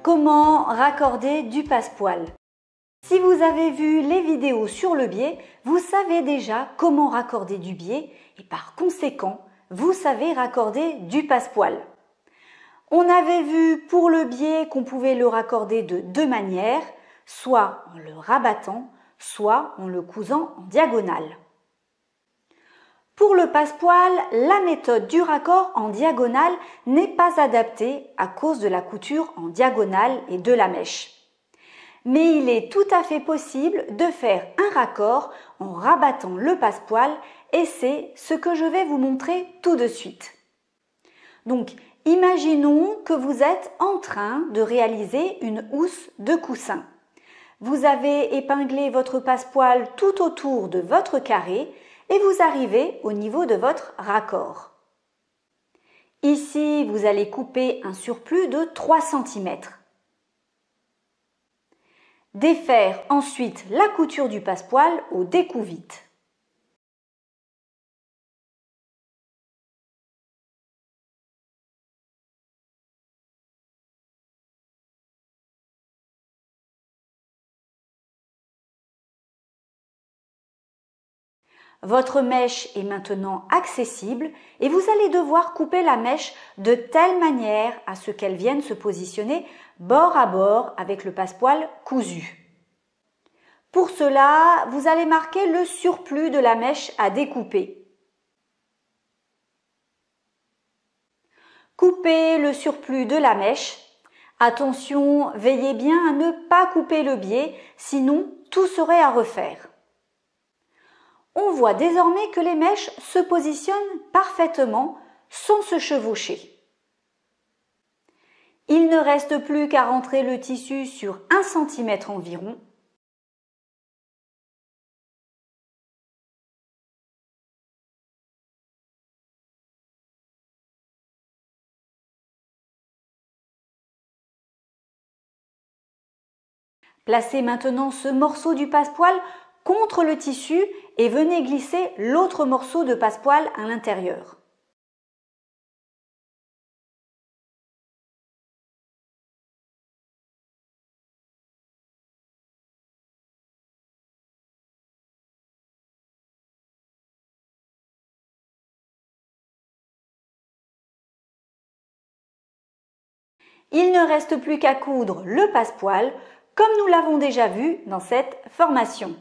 Comment raccorder du passepoil? Si vous avez vu les vidéos sur le biais, vous savez déjà comment raccorder du biais et par conséquent, vous savez raccorder du passepoil. On avait vu pour le biais qu'on pouvait le raccorder de deux manières, soit en le rabattant, soit en le cousant en diagonale. Pour le passepoil, la méthode du raccord en diagonale n'est pas adaptée à cause de la couture en diagonale et de la mèche. Mais il est tout à fait possible de faire un raccord en rabattant le passepoil et c'est ce que je vais vous montrer tout de suite. Donc, imaginons que vous êtes en train de réaliser une housse de coussin. Vous avez épinglé votre passepoil tout autour de votre carré et vous arrivez au niveau de votre raccord. Ici, vous allez couper un surplus de 3 cm. Défaire ensuite la couture du passepoil au découvite. Votre mèche est maintenant accessible et vous allez devoir couper la mèche de telle manière à ce qu'elle vienne se positionner bord à bord avec le passepoil cousu. Pour cela, vous allez marquer le surplus de la mèche à découper. Coupez le surplus de la mèche. Attention, veillez bien à ne pas couper le biais, sinon tout serait à refaire. On voit désormais que les mèches se positionnent parfaitement sans se chevaucher. Il ne reste plus qu'à rentrer le tissu sur 1 cm environ. Placez maintenant ce morceau du passepoil contre le tissu et venez glisser l'autre morceau de passepoil à l'intérieur. Il ne reste plus qu'à coudre le passepoil comme nous l'avons déjà vu dans cette formation.